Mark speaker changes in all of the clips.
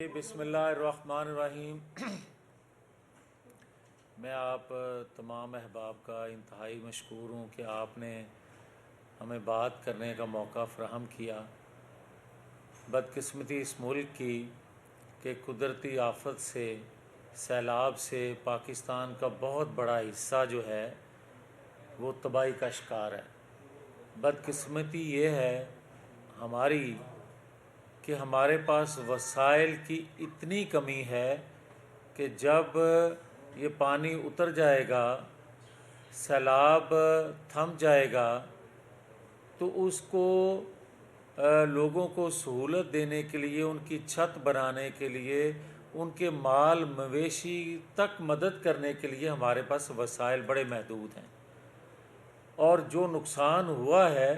Speaker 1: بسم اللہ الرحمن الرحیم۔ میں آپ تمام احباب کا انتہائی مشکور ہوں کہ آپ نے ہمیں بات کرنے کا موقع فراہم کیا۔ بدقسمتی اس ملک کی کہ قدرتی آفت سے، سیلاب سے پاکستان کا بہت بڑا حصہ جو ہے وہ تباہی کا شکار ہے۔ بدقسمتی یہ ہے ہماری کہ ہمارے پاس وسائل کی اتنی کمی ہے کہ جب یہ پانی اتر جائے گا، سیلاب تھم جائے گا، تو اس کو لوگوں کو سہولت دینے کے لیے، ان کی چھت بنانے کے لیے، ان کے مال مویشی تک مدد کرنے کے لیے ہمارے پاس وسائل بڑے محدود ہیں۔ اور جو نقصان ہوا ہے،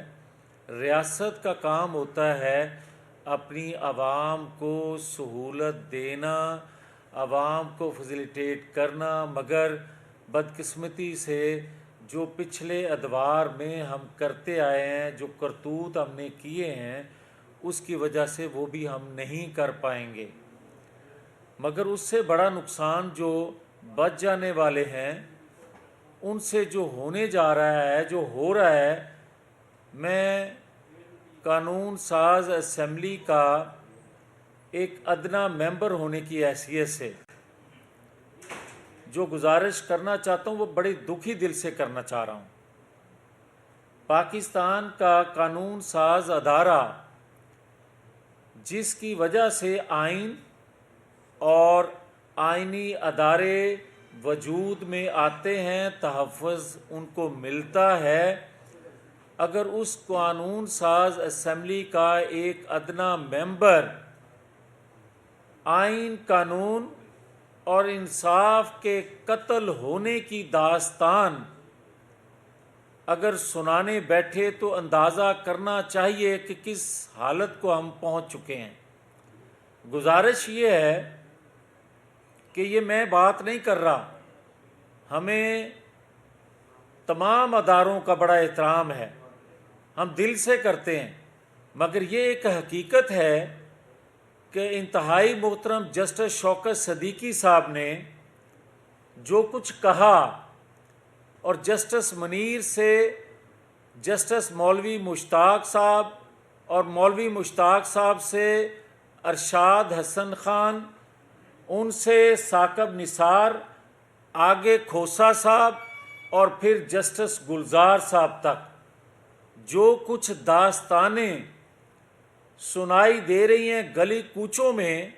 Speaker 1: ریاست کا کام ہوتا ہے اپنی عوام کو سہولت دینا، عوام کو فیسیلیٹیٹ کرنا، مگر بدقسمتی سے جو پچھلے ادوار میں ہم کرتے آئے ہیں، جو کرتوت ہم نے کیے ہیں، اس کی وجہ سے وہ بھی ہم نہیں کر پائیں گے۔ مگر اس سے بڑا نقصان جو بچ جانے والے ہیں، ان سے جو ہونے جا رہا ہے، جو ہو رہا ہے، میں قانون ساز اسمبلی کا ایک ادنا ممبر ہونے کی حیثیت سے جو گزارش کرنا چاہتا ہوں، وہ بڑی دکھی دل سے کرنا چاہ رہا ہوں۔ پاکستان کا قانون ساز ادارہ، جس کی وجہ سے آئین اور آئینی ادارے وجود میں آتے ہیں، تحفظ ان کو ملتا ہے، اگر اس قانون ساز اسمبلی کا ایک ادنا ممبر آئین، قانون اور انصاف کے قتل ہونے کی داستان اگر سنانے بیٹھے تو اندازہ کرنا چاہیے کہ کس حالت کو ہم پہنچ چکے ہیں۔ گزارش یہ ہے کہ یہ میں بات نہیں کر رہا، ہمیں تمام اداروں کا بڑا احترام ہے، ہم دل سے کرتے ہیں، مگر یہ ایک حقیقت ہے کہ انتہائی محترم جسٹس شوکت صدیقی صاحب نے جو کچھ کہا، اور جسٹس منیر سے جسٹس مولوی مشتاق صاحب، اور مولوی مشتاق صاحب سے ارشاد حسن خان، ان سے ثاقب نثار، آگے کھوسا صاحب، اور پھر جسٹس گلزار صاحب تک جو کچھ داستانیں سنائی دے رہی ہیں گلی کوچوں میں،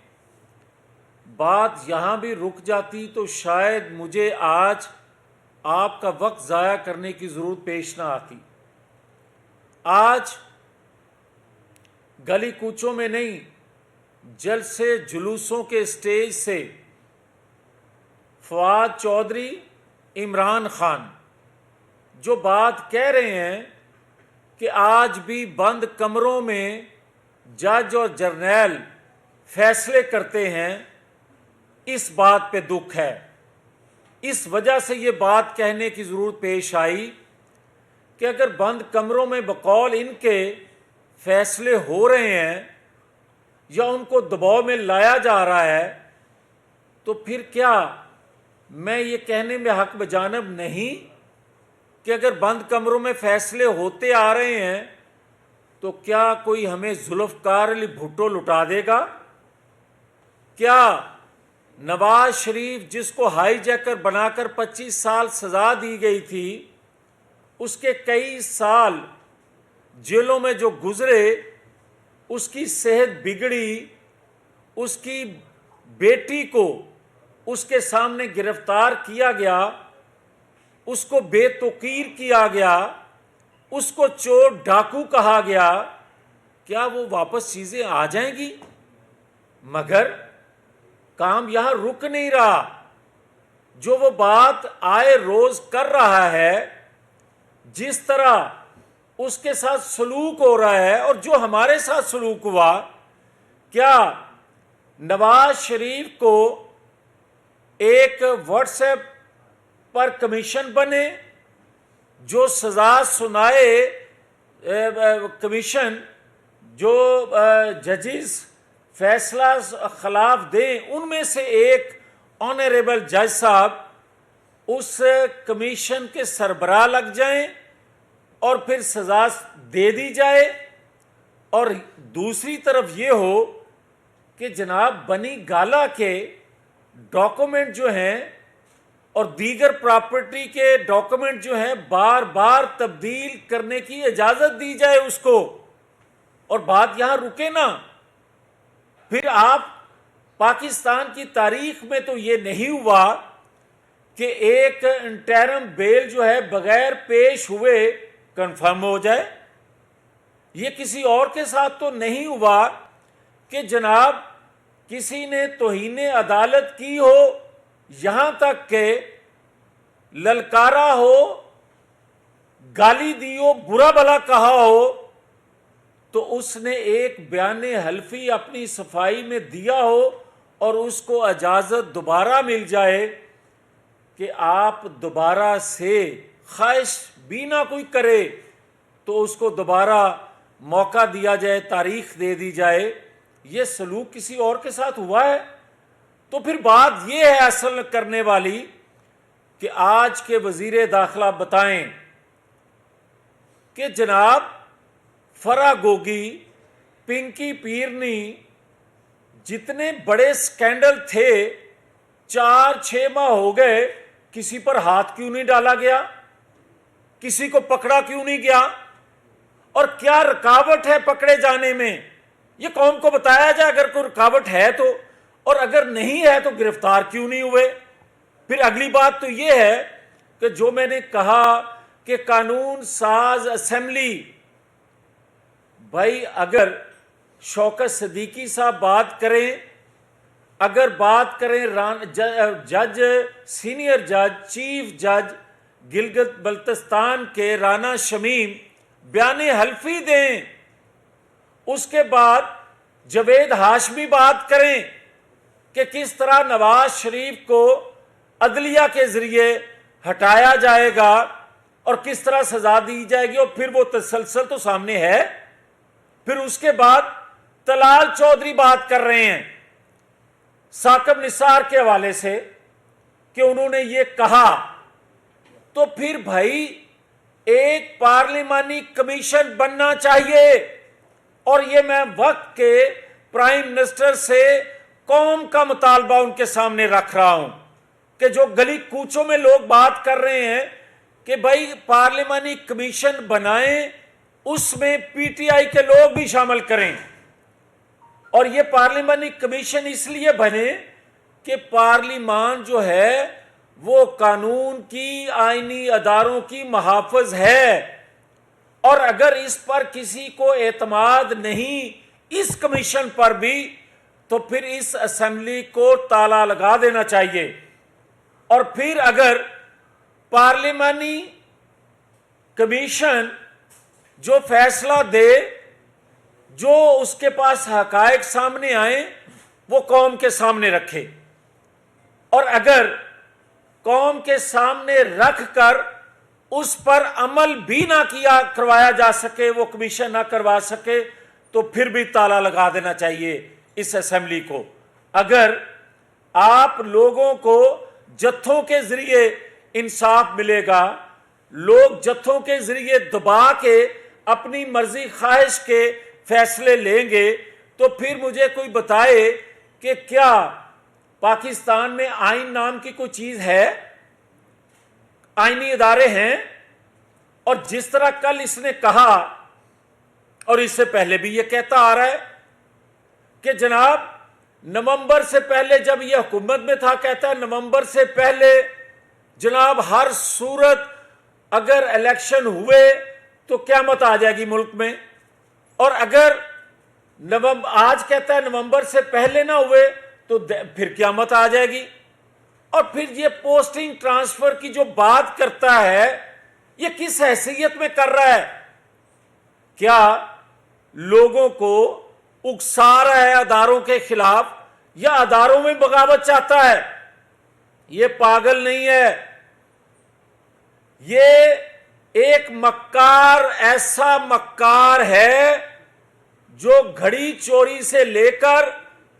Speaker 1: بات یہاں بھی رک جاتی تو شاید مجھے آج آپ کا وقت ضائع کرنے کی ضرورت پیش نہ آتی۔ آج گلی کوچوں میں نہیں، جلسے جلوسوں کے سٹیج سے فواد چودھری، عمران خان جو بات کہہ رہے ہیں کہ آج بھی بند کمروں میں جج اور جرنیل فیصلے کرتے ہیں، اس بات پہ دکھ ہے۔ اس وجہ سے یہ بات کہنے کی ضرورت پیش آئی کہ اگر بند کمروں میں بقول ان کے فیصلے ہو رہے ہیں یا ان کو دباؤ میں لایا جا رہا ہے، تو پھر کیا میں یہ کہنے میں حق بجانب نہیں کہ اگر بند کمروں میں فیصلے ہوتے آ رہے ہیں تو کیا کوئی ہمیں ذوالفقار علی بھٹو لٹا دے گا؟ کیا نواز شریف، جس کو ہائی جیکر بنا کر 25 سال سزا دی گئی تھی، اس کے کئی سال جیلوں میں جو گزرے، اس کی صحت بگڑی، اس کی بیٹی کو اس کے سامنے گرفتار کیا گیا، اس کو بے توقیر کیا گیا، اس کو چور ڈاکو کہا گیا، کیا وہ واپس چیزیں آ جائیں گی؟ مگر کام یہاں رک نہیں رہا۔ جو وہ بات آئے روز کر رہا ہے، جس طرح اس کے ساتھ سلوک ہو رہا ہے اور جو ہمارے ساتھ سلوک ہوا، کیا نواز شریف کو ایک واٹس ایپ پر کمیشن بنے جو سزا سنائے، کمیشن جو ججز فیصلہ خلاف دیں، ان میں سے ایک آنریبل جج صاحب اس کمیشن کے سربراہ لگ جائیں اور پھر سزا دے دی جائے، اور دوسری طرف یہ ہو کہ جناب بنی گالا کے ڈاکومنٹ جو ہیں اور دیگر پراپرٹی کے ڈاکومنٹ جو ہیں بار بار تبدیل کرنے کی اجازت دی جائے اس کو، اور بات یہاں رکے نا۔ پھر آپ پاکستان کی تاریخ میں تو یہ نہیں ہوا کہ ایک انٹرم بیل جو ہے بغیر پیش ہوئے کنفرم ہو جائے۔ یہ کسی اور کے ساتھ تو نہیں ہوا کہ جناب کسی نے توہین عدالت کی ہو، یہاں تک کہ للکارا ہو، گالی دی ہو، برا بھلا کہا ہو، تو اس نے ایک بیان حلفی اپنی صفائی میں دیا ہو اور اس کو اجازت دوبارہ مل جائے کہ آپ دوبارہ سے خواہش بھی نہ کوئی کرے تو اس کو دوبارہ موقع دیا جائے، تاریخ دے دی جائے۔ یہ سلوک کسی اور کے ساتھ ہوا ہے؟ تو پھر بات یہ ہے اصل کرنے والی کہ آج کے وزیر داخلہ بتائیں کہ جناب فرا گوگی، پنکی پیرنی، جتنے بڑے سکینڈل تھے 4-6 ماہ ہو گئے، کسی پر ہاتھ کیوں نہیں ڈالا گیا؟ کسی کو پکڑا کیوں نہیں گیا؟ اور کیا رکاوٹ ہے پکڑے جانے میں؟ یہ قوم کو بتایا جائے اگر کوئی رکاوٹ ہے تو، اور اگر نہیں ہے تو گرفتار کیوں نہیں ہوئے؟ پھر اگلی بات تو یہ ہے کہ جو میں نے کہا کہ قانون ساز اسمبلی، بھائی اگر شوکت صدیقی صاحب بات کریں، اگر بات کریں جج، سینئر جج، چیف جج گلگت بلتستان کے رانا شمیم بیان حلفی دیں، اس کے بعد جوید ہاشمی بات کریں کہ کس طرح نواز شریف کو عدلیہ کے ذریعے ہٹایا جائے گا اور کس طرح سزا دی جائے گی، اور پھر وہ تسلسل تو سامنے ہے۔ پھر اس کے بعد طلال چودھری بات کر رہے ہیں ثاقب نثار کے حوالے سے کہ انہوں نے یہ کہا، تو پھر بھائی ایک پارلیمانی کمیشن بننا چاہیے، اور یہ میں وقت کے پرائم منسٹر سے قوم کا مطالبہ ان کے سامنے رکھ رہا ہوں کہ جو گلی کوچوں میں لوگ بات کر رہے ہیں کہ بھائی پارلیمانی کمیشن بنائیں، اس میں پی ٹی آئی کے لوگ بھی شامل کریں، اور یہ پارلیمانی کمیشن اس لیے بنے کہ پارلیمان جو ہے وہ قانون کی، آئینی اداروں کی محافظ ہے، اور اگر اس پر کسی کو اعتماد نہیں اس کمیشن پر بھی، تو پھر اس اسمبلی کو تالا لگا دینا چاہیے۔ اور پھر اگر پارلیمانی کمیشن جو فیصلہ دے، جو اس کے پاس حقائق سامنے آئیں، وہ قوم کے سامنے رکھے، اور اگر قوم کے سامنے رکھ کر اس پر عمل بھی نہ کروایا جا سکے، وہ کمیشن نہ کروا سکے، تو پھر بھی تالا لگا دینا چاہیے اس اسمبلی کو۔ اگر آپ لوگوں کو جتھوں کے ذریعے انصاف ملے گا، لوگ جتھوں کے ذریعے دبا کے اپنی مرضی خواہش کے فیصلے لیں گے، تو پھر مجھے کوئی بتائے کہ کیا پاکستان میں آئین نام کی کوئی چیز ہے؟ آئینی ادارے ہیں، اور جس طرح کل اس نے کہا اور اس سے پہلے بھی یہ کہتا آ رہا ہے کہ جناب نومبر سے پہلے، جب یہ حکومت میں تھا، کہتا ہے نومبر سے پہلے جناب ہر صورت اگر الیکشن ہوئے تو قیامت آ جائے گی ملک میں، اور اگر آج کہتا ہے نومبر سے پہلے نہ ہوئے تو پھر قیامت آ جائے گی۔ اور پھر یہ پوسٹنگ ٹرانسفر کی جو بات کرتا ہے، یہ کس حیثیت میں کر رہا ہے؟ کیا لوگوں کو اکسا رہا ہے اداروں کے خلاف، یا اداروں میں بغاوت چاہتا ہے؟ یہ پاگل نہیں ہے، یہ ایک مکار، ایسا مکار ہے جو گھڑی چوری سے لے کر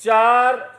Speaker 1: 4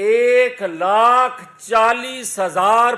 Speaker 1: 1,40,000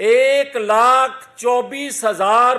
Speaker 1: 1,24,000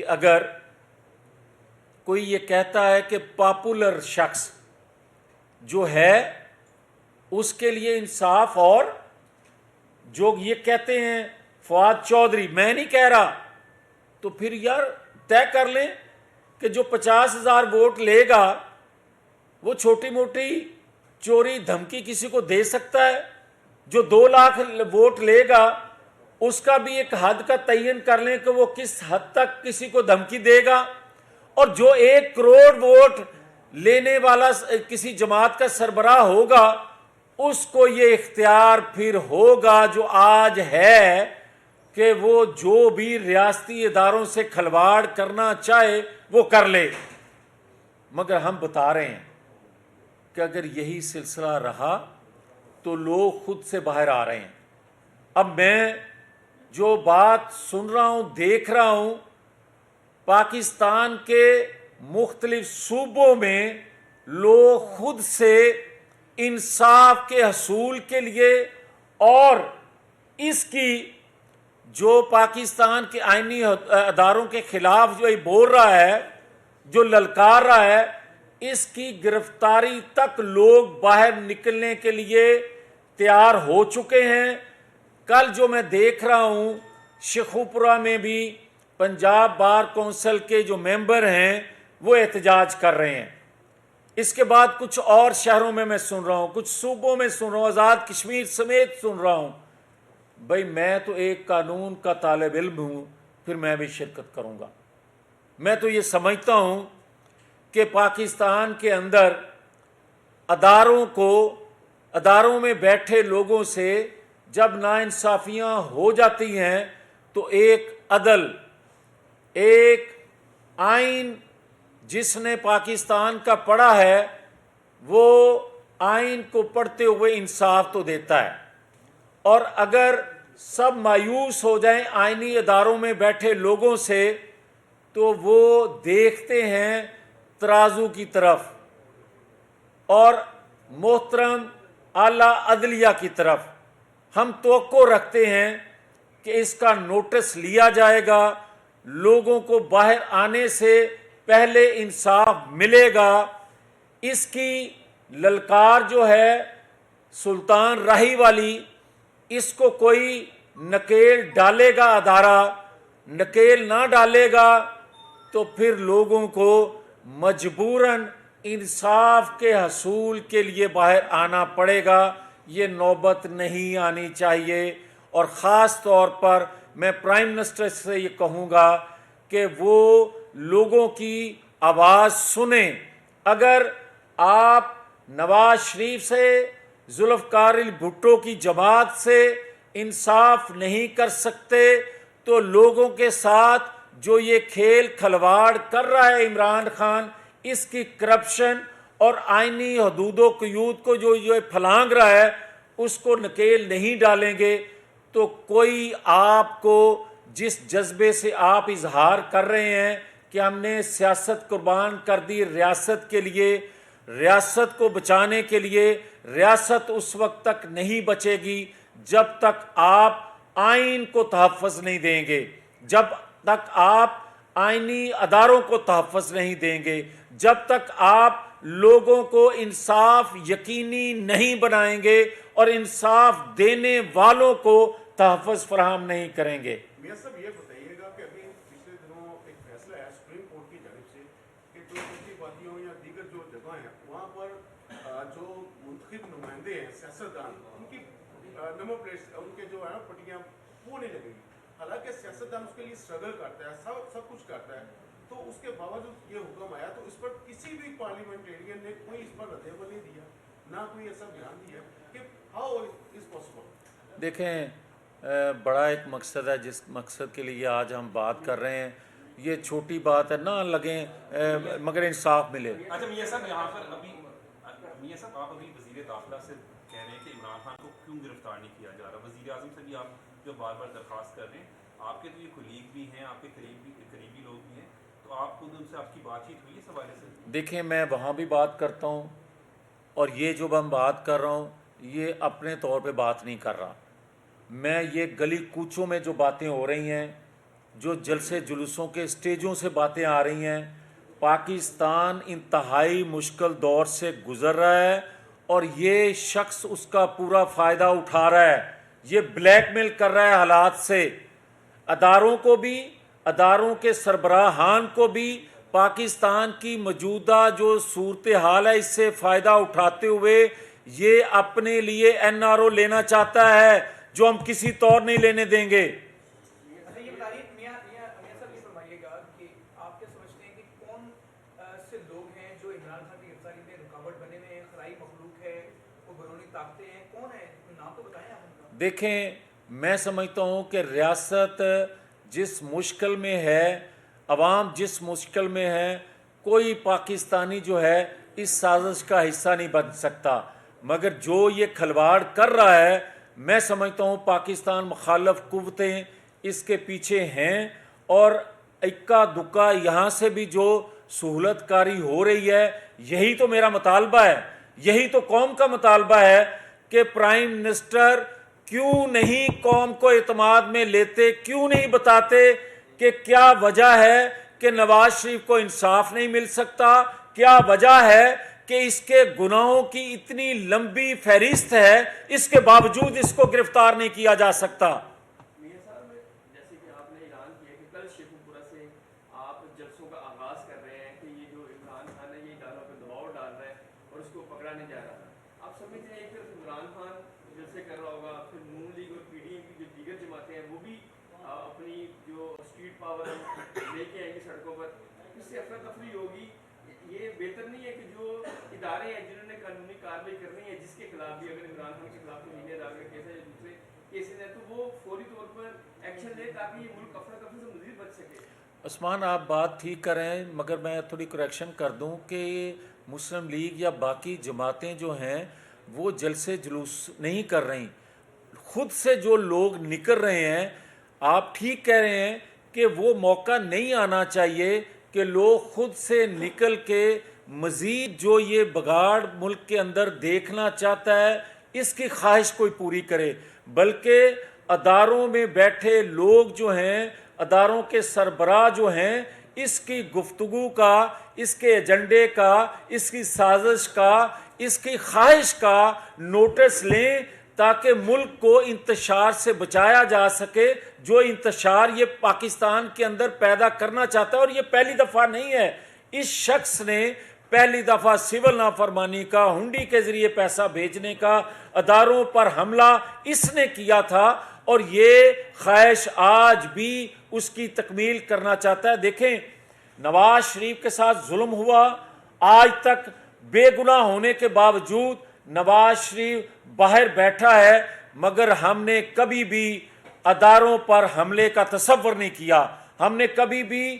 Speaker 1: کہ اگر کوئی یہ کہتا ہے کہ پاپولر شخص جو ہے اس کے لیے انصاف، اور جو یہ کہتے ہیں فواد چودھری، میں نہیں کہہ رہا، تو پھر یار طے کر لیں کہ جو 50,000 ووٹ لے گا وہ چھوٹی موٹی چوری دھمکی کسی کو دے سکتا ہے، جو 2 لاکھ ووٹ لے گا اس کا بھی ایک حد کا تعین کر لیں کہ وہ کس حد تک کسی کو دھمکی دے گا، اور جو 1 کروڑ ووٹ لینے والا کسی جماعت کا سربراہ ہوگا اس کو یہ اختیار پھر ہوگا جو آج ہے کہ وہ جو بھی ریاستی اداروں سے کھلواڑ کرنا چاہے وہ کر لے۔ مگر ہم بتا رہے ہیں کہ اگر یہی سلسلہ رہا تو لوگ خود سے باہر آ رہے ہیں۔ اب میں جو بات سن رہا ہوں، دیکھ رہا ہوں، پاکستان کے مختلف صوبوں میں لوگ خود سے انصاف کے حصول کے لیے اور اس کی جو پاکستان کے آئینی اداروں کے خلاف جو بول رہا ہے، جو للکار رہا ہے، اس کی گرفتاری تک لوگ باہر نکلنے کے لیے تیار ہو چکے ہیں۔ کل جو میں دیکھ رہا ہوں شیخوپورہ میں بھی پنجاب بار کونسل کے جو ممبر ہیں وہ احتجاج کر رہے ہیں۔ اس کے بعد کچھ اور شہروں میں سن رہا ہوں، کچھ صوبوں میں سن رہا ہوں، آزاد کشمیر سمیت سن رہا ہوں۔ بھائی میں تو ایک قانون کا طالب علم ہوں، پھر میں بھی شرکت کروں گا۔ میں تو یہ سمجھتا ہوں کہ پاکستان کے اندر اداروں میں بیٹھے لوگوں سے جب ناانصافیاں ہو جاتی ہیں تو ایک عدل، ایک آئین جس نے پاکستان کا پڑھا ہے وہ آئین کو پڑھتے ہوئے انصاف تو دیتا ہے، اور اگر سب مایوس ہو جائیں آئینی اداروں میں بیٹھے لوگوں سے تو وہ دیکھتے ہیں ترازو کی طرف اور محترم اعلیٰ عدلیہ کی طرف۔ ہم توقع رکھتے ہیں کہ اس کا نوٹس لیا جائے گا، لوگوں کو باہر آنے سے پہلے انصاف ملے گا۔ اس کی للکار جو ہے سلطان راہی والی، اس کو کوئی نکیل ڈالے گا، ادارہ نکیل نہ ڈالے گا تو پھر لوگوں کو مجبوراً انصاف کے حصول کے لیے باہر آنا پڑے گا۔ یہ نوبت نہیں آنی چاہیے، اور خاص طور پر میں پرائم منسٹر سے یہ کہوں گا کہ وہ لوگوں کی آواز سنیں۔ اگر آپ نواز شریف سے، ذوالفقار علی بھٹو کی جماعت سے انصاف نہیں کر سکتے تو لوگوں کے ساتھ جو یہ کھیل کھلواڑ کر رہا ہے عمران خان، اس کی کرپشن اور آئینی حدود و قیود کو جو یہ پھلانگ رہا ہے اس کو نکیل نہیں ڈالیں گے تو کوئی آپ کو جس جذبے سے آپ اظہار کر رہے ہیں کہ ہم نے سیاست قربان کر دی ریاست کے لیے، ریاست کو بچانے کے لیے، ریاست اس وقت تک نہیں بچے گی جب تک آپ آئین کو تحفظ نہیں دیں گے، جب تک آپ آئینی اداروں کو تحفظ نہیں دیں گے، جب تک آپ لوگوں کو انصاف یقینی نہیں بنائیں گے اور انصاف دینے والوں کو تحفظ فراہم نہیں کریں گے۔
Speaker 2: میاں صاحب یہ بتائیے گا کہ ابھی پچھلے دنوں ایک فیصلہ ہے سپریم کورٹ کی جانب سے کہ جو کچھ وادیوں یا دیگر جو جگہ ہیں وہاں پر جو منتخب نمائندے ہیں سیاستدان، ان کی نمبر پلیٹس، ان کے جو ہے پٹیاں وہ نہیں لگیں گی۔ حالانکہ سیاستدان اس کے لیے اسٹرگل کرتا ہے، سب کچھ کرتا ہے، تو اس کے باوجود یہ حکم آیا تو اس پر کسی بھی پارلیمنٹیرین نے کوئی اس پر رد عمل نہیں دیا، نہ کوئی ایسا بیان دیا کہ ہاؤ از پاسبل۔
Speaker 1: دیکھیں بڑا ایک مقصد ہے جس مقصد کے لیے آج ہم بات کر رہے ہیں، یہ چھوٹی بات ہے، نہ لگیں مگر انصاف ملے۔
Speaker 3: اچھا میاں صاحب، یہاں پر ابھی میاں صاحب آپ ابھی وزیر داخلہ سے کہہ رہے ہیں کہ عمران خان کو کیوں گرفتار نہیں کیا جا رہا، وزیر اعظم سے بھی آپ جو بار بار درخواست کر رہے ہیں، آپ کے تو یہ کولیگ بھی ہیں، آپ کے قریبی لوگ بھی ہیں، تو آپ خود ان سے آپ کی بات چیت ہوئی اس حوالے سے؟
Speaker 1: دیکھیں میں وہاں بھی بات کرتا ہوں اور یہ جو میں بات کر رہا ہوں یہ اپنے طور پہ بات نہیں کر رہا، میں یہ گلی کوچوں میں جو باتیں ہو رہی ہیں جو جلسے جلوسوں کے اسٹیجوں سے باتیں آ رہی ہیں، پاکستان انتہائی مشکل دور سے گزر رہا ہے اور یہ شخص اس کا پورا فائدہ اٹھا رہا ہے، یہ بلیک میل کر رہا ہے حالات سے، اداروں کو بھی، اداروں کے سربراہان کو بھی پاکستان کی موجودہ جو صورتحال ہے اس سے فائدہ اٹھاتے ہوئے یہ اپنے لیے این آر او لینا چاہتا ہے جو ہم کسی طور نہیں لینے دیں گے۔
Speaker 4: یہ بتائیے میاں صاحب، یہ فرمائیے گا کہ آپ کیا سمجھتے ہیں کہ کون سے لوگ ہیں جو عمران خان کی گرفتاری میں رکاوٹ بنے ہوئے ہیں؟ خلائی مخلوق ہے، وہ بیرونی طاقتیں ہیں، کون ہیں؟ نام تو بتائیں آپ ان کا۔
Speaker 1: دیکھیں، میں سمجھتا ہوں کہ ریاست جس مشکل میں ہے، عوام جس مشکل میں ہے، کوئی پاکستانی جو ہے اس سازش کا حصہ نہیں بن سکتا، مگر جو یہ کھلواڑ کر رہا ہے میں سمجھتا ہوں پاکستان مخالف قوتیں اس کے پیچھے ہیں، اور اکا دکا یہاں سے بھی جو سہولت کاری ہو رہی ہے، یہی تو میرا مطالبہ ہے، یہی تو قوم کا مطالبہ ہے کہ پرائم منسٹر کیوں نہیں قوم کو اعتماد میں لیتے، کیوں نہیں بتاتے کہ کیا وجہ ہے کہ نواز شریف کو انصاف نہیں مل سکتا، کیا وجہ ہے کہ اس کے گناہوں کی اتنی لمبی فہرست ہے، اس کے باوجود اس کو گرفتار نہیں کیا جا سکتا۔
Speaker 5: میاں صاحب، جیسے کہ آپ نے اعلان کیا کہ کل شیخو پورہ سے آپ جلسوں کا آغاز کر رہے ہیں کہ یہ جو عمران خان ہے یہ اداروں پہ دباؤ ڈال رہا ہے اور اس کو پکڑا نہیں جا رہا، آپ سمجھتے ہیں کہ عمران خان جلسے کر رہا ہوگا، پھر نون لیگ اور پی ڈی ایم کی جو دیگر جماعتیں ہیں وہ بھی اپنی جو اسٹریٹ پاور لے کے آئیں گی سڑکوں پر، اس سے افراتفری ہوگی؟ یہ بہتر نہیں ہے کہ جو ادارے ہیں جنہوں نے قانونی کارروائی کرنی ہے، جس کے خلاف بھی اگر عمران خان کے خلاف کوئی نیلے ادارے کا کیس ہے یا دوسرے کیسز ہیں تو وہ فوری طور پر ایکشن لے تاکہ یہ ملک افراتفری سے مزید بچ سکے؟
Speaker 1: عثمان، آپ بات ٹھیک کریں، مگر میں تھوڑی کریکشن کر دوں کہ مسلم لیگ یا باقی جماعتیں جو ہیں وہ جلسے جلوس نہیں کر رہی، خود سے جو لوگ نکل رہے ہیں۔ آپ ٹھیک کہہ رہے ہیں کہ وہ موقع نہیں آنا چاہیے کہ لوگ خود سے نکل کے مزید جو یہ بگاڑ ملک کے اندر دیکھنا چاہتا ہے اس کی خواہش کوئی پوری کرے، بلکہ اداروں میں بیٹھے لوگ جو ہیں، اداروں کے سربراہ جو ہیں، اس کی گفتگو کا، اس کے ایجنڈے کا، اس کی سازش کا، اس کی خواہش کا نوٹس لیں تاکہ ملک کو انتشار سے بچایا جا سکے، جو انتشار یہ پاکستان کے اندر پیدا کرنا چاہتا ہے۔ اور یہ پہلی دفعہ نہیں ہے، اس شخص نے پہلی دفعہ سول نافرمانی کا، ہنڈی کے ذریعے پیسہ بھیجنے کا، اداروں پر حملہ اس نے کیا تھا، اور یہ خواہش آج بھی اس کی تکمیل کرنا چاہتا ہے۔ دیکھیں، نواز شریف کے ساتھ ظلم ہوا، آج تک بے گناہ ہونے کے باوجود نواز شریف باہر بیٹھا ہے، مگر ہم نے کبھی بھی اداروں پر حملے کا تصور نہیں کیا، ہم نے کبھی بھی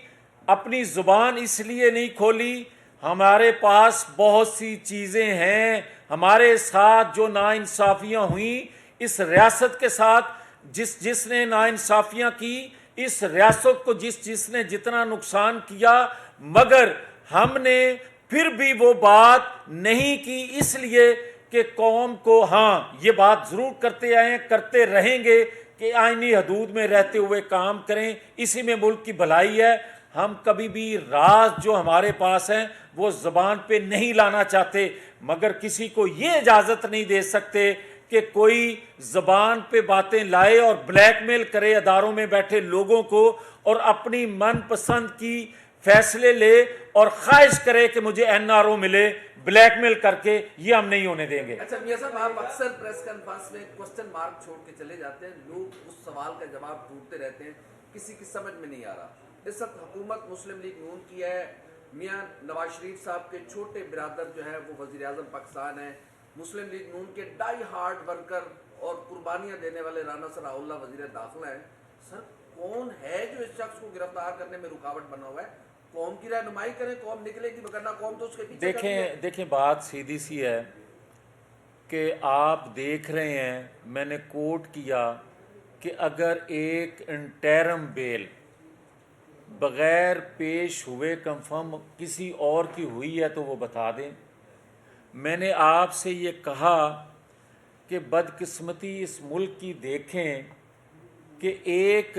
Speaker 1: اپنی زبان اس لیے نہیں کھولی، ہمارے پاس بہت سی چیزیں ہیں، ہمارے ساتھ جو ناانصافیاں ہوئیں، اس ریاست کے ساتھ جس نے ناانصافیاں کی، اس ریاست کو جس نے جتنا نقصان کیا، مگر ہم نے پھر بھی وہ بات نہیں کی، اس لیے کہ قوم کو، ہاں یہ بات ضرور کرتے آئے ہیں، کرتے رہیں گے کہ آئینی حدود میں رہتے ہوئے کام کریں، اسی میں ملک کی بھلائی ہے۔ ہم کبھی بھی راز جو ہمارے پاس ہیں وہ زبان پہ نہیں لانا چاہتے، مگر کسی کو یہ اجازت نہیں دے سکتے کہ کوئی زبان پہ باتیں لائے اور بلیک میل کرے اداروں میں بیٹھے لوگوں کو، اور اپنی من پسند کی فیصلے لے اور خواہش کرے کہ مجھے این آر او ملے بلیک میل کر کے، یہ ہم نہیں ہونے دیں گے۔
Speaker 6: اچھا میاں صاحب، آپ اکثر پریس کانفرنس میں کوسچن مارک چھوڑ کے چلے جاتے ہیں، لوگ اس سوال کا جواب ڈھونڈتے رہتے ہیں، کسی کی سمجھ میں نہیں آ رہا۔ اس وقت حکومت مسلم لیگ نون کی ہے، میاں نواز شریف صاحب کے چھوٹے برادر جو ہے وہ وزیر اعظم پاکستان ہیں، مسلم لیگ نون کے ڈائی ہارڈ ورکر اور قربانیاں دینے والے رانا ثناء اللہ وزیر داخلہ ہیں۔ سر، کون ہے جو اس شخص کو گرفتار کرنے میں رکاوٹ بنا ہوا ہے؟ قوم کی رہنمائی کریں، قوم نکلے گی، وگرنہ قوم تو اس کے پیچھے۔
Speaker 1: دیکھیں بات سیدھی سی ہے کہ آپ دیکھ رہے ہیں، میں نے کوٹ کیا کہ اگر ایک انٹرم بیل بغیر پیش ہوئے کنفرم کسی اور کی ہوئی ہے تو وہ بتا دیں۔ میں نے آپ سے یہ کہا کہ بدقسمتی اس ملک کی دیکھیں کہ ایک